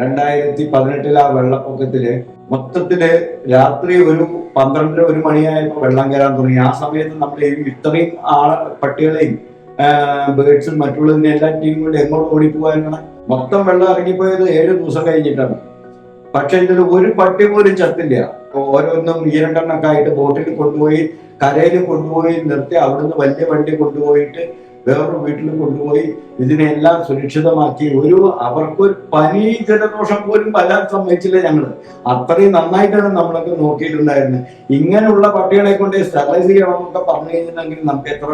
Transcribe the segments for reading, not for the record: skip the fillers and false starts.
2018 ആ വെള്ളപ്പൊക്കത്തില് മൊത്തത്തില് രാത്രി ഒരു 12-1 മണിയായപ്പോൾ വെള്ളം കയറാൻ തുടങ്ങി. ആ സമയത്ത് നമ്മൾ ഇത്രയും പട്ടികളെയും ബേഡ്സും മറ്റുള്ളതിനെ എല്ലാ ടീമും കൂടി എങ്ങോട്ട് ഓടിപ്പോകാനാണ്. മൊത്തം വെള്ളം ഇറങ്ങിപ്പോയത് 7 ദിവസം കഴിഞ്ഞിട്ടാണ്. പക്ഷെ ഇതിൽ ഒരു പട്ടി പോലും ചത്തില്ല. ഓരോന്നും 2 ആയിട്ട് ബോട്ടിൽ കൊണ്ടുപോയി കരയിൽ കൊണ്ടുപോയി നിർത്തി അവിടുന്ന് വലിയ വണ്ടി കൊണ്ടുപോയിട്ട് വേറൊരു വീട്ടിൽ കൊണ്ടുപോയി ഇതിനെല്ലാം സുരക്ഷിതമാക്കി. അവർക്കൊരു പനി ജലദോഷം പോലും വരാൻ സമ്മതിച്ചില്ല ഞങ്ങള്. അത്രയും നന്നായിട്ടാണ് നമ്മളൊക്കെ നോക്കിയിട്ടുണ്ടായിരുന്നത്. ഇങ്ങനെയുള്ള പട്ടികളെ കൊണ്ട് സ്റ്റെറിലൈസ് ചെയ്യണമെന്നൊക്കെ പറഞ്ഞു കഴിഞ്ഞിട്ടുണ്ടെങ്കിൽ നമുക്ക് എത്ര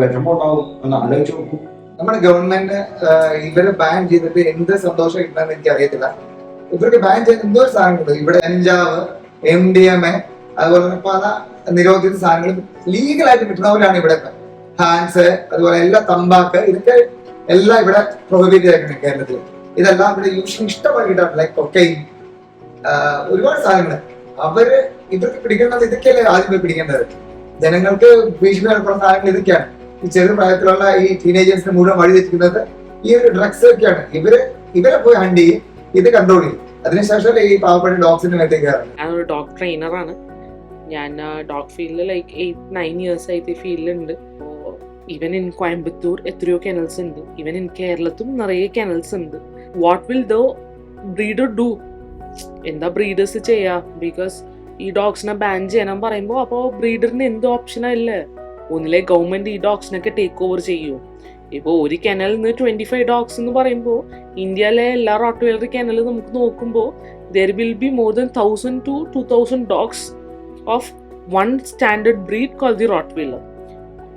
വിഷമം ഉണ്ടാവും എന്ന് ആലോചിച്ച് നോക്കും. നമ്മുടെ ഗവൺമെന്റ് ഇവരെ ബാൻ ചെയ്തിട്ട് എന്ത് സന്തോഷം കിട്ടുന്നതെന്ന് എനിക്ക് അറിയത്തില്ല. ഇവർക്ക് ബാൻ ചെയ്ത എന്തോ സാധനങ്ങൾ ഇവിടെ കഞ്ചാവ്, MDMA, അതുപോലെ പല നിരോധിത സാധനങ്ങളും ലീഗലായിട്ട് കിട്ടുന്നവരാണ് ഇവിടെ. ഹാൻസ്, അതുപോലെ എല്ലാ തമ്പാക്ക്, ഇതൊക്കെ എല്ലാം ഇവിടെ പ്രൊഹിബിറ്റ് ആയിരിക്കണം കേരളത്തിൽ. ഇതെല്ലാം ഇവിടെ യൂഷ്വലി ഇഷ്ടമാക്കിയിട്ടാണ്. ലൈക്ക് കൊക്കൈൻ, ഒരുപാട് സാധനങ്ങൾ ഇവർക്ക് പിടിക്കേണ്ടത് ഇതൊക്കെയല്ലേ ആദ്യം പിടിക്കേണ്ടത്. ജനങ്ങൾക്ക് ഭീഷണി നടക്കുന്ന സാധനങ്ങൾ ഇതൊക്കെയാണ്. ഈ ചെറു പ്രായത്തിലുള്ള ഈ ടീനേജേഴ്സിന് മുഴുവൻ വഴി തെറ്റിക്കുന്നത് ഈ ഒരു ഡ്രഗ്സ് ഒക്കെയാണ്. ഇവരെ പോയി ഹണ്ട് ചെയ്യും, ഇത് കൺട്രോൾ ചെയ്യും. അതിനുശേഷം ഈ പാവപ്പെട്ട ഡോഗ്സിന്റെ മേത്തേക്ക് കയറാം. ഞാനൊരു ഡോഗ് ട്രെയിനറാണ്. ഞാൻ ഡോഗ് ഫീൽഡിൽ 8-9 ഇയേഴ്സ് ആയിട്ട് ഈ ഫീൽഡിലുണ്ട്. ഈവൻ ഇൻ കോയമ്പത്തൂർ എത്രയോ കെനൽസ് ഉണ്ട്. ഈവൻ ഇൻ കേരളത്തും നിറയെ കെനൽസ് ഉണ്ട്. What will the breeder do? എന്താ ബ്രീഡേഴ്സ് ചെയ്യാ? ബിക്കോസ് ഈ ഡോഗ്സിനെ ബാൻ ചെയ്യണം പറയുമ്പോൾ അപ്പോൾ ബ്രീഡറിന് എന്ത് ഓപ്ഷനാ ഇല്ലേ? ഒന്നിലെ ഗവൺമെന്റ് ഈ ഡോഗ്സിനൊക്കെ ടേക്ക് ഓവർ ചെയ്യൂ. ഇപ്പോൾ ഒരു കെനലിൽ നിന്ന് 25 ഡോഗ്സ് എന്ന് പറയുമ്പോൾ ഇന്ത്യയിലെ എല്ലാ റോട്ട്വെയിലർ കെനൽ നമുക്ക് നോക്കുമ്പോൾ there will be more than 1000 to 2000 dogs of one standard breed call the rottweiler.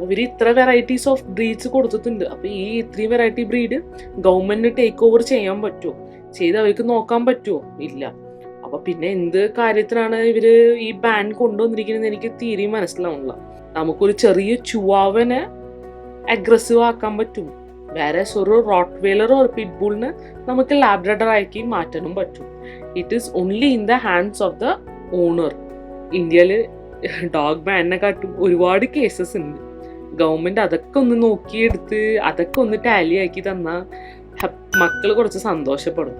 ഇവർ ഇത്ര വെറൈറ്റീസ് ഓഫ് ബ്രീഡ്സ് കൊടുത്തിട്ടുണ്ട്. അപ്പോൾ ഈ ഇത്രയും വെറൈറ്റി ബ്രീഡ് ഗവൺമെന്റിന് ടേക്ക് ഓവർ ചെയ്യാൻ പറ്റുമോ? ചെയ്ത് അവർക്ക് നോക്കാൻ പറ്റുമോ? ഇല്ല. അപ്പൊ പിന്നെ എന്ത് കാര്യത്തിനാണ് ഇവര് ഈ ബാൻ കൊണ്ടുവന്നിരിക്കുന്നത് എനിക്ക് തീരെയും മനസ്സിലാവുന്നില്ല. നമുക്കൊരു ചെറിയ ചുവാവനെ അഗ്രസീവ് ആക്കാൻ പറ്റും. വേറെ ഒരു റോട്ട്വെയിലർ ഒരു പിറ്റ്ബുളിന് നമുക്ക് ലാബ്രഡർ ആക്കി മാറ്റാനും പറ്റും. It is only in the hands of the owner. ഇന്ത്യയിൽ ഡോഗ് ബാനിനെക്കാട്ടും ഒരുപാട് കേസസ് ഉണ്ട്. ഗവൺമെന്റ് അതൊക്കെ ഒന്ന് നോക്കിയെടുത്ത് അതൊക്കെ ഒന്ന് ടാലി ആക്കി തന്നാൽ മക്കൾ കുറച്ച് സന്തോഷപ്പെടും.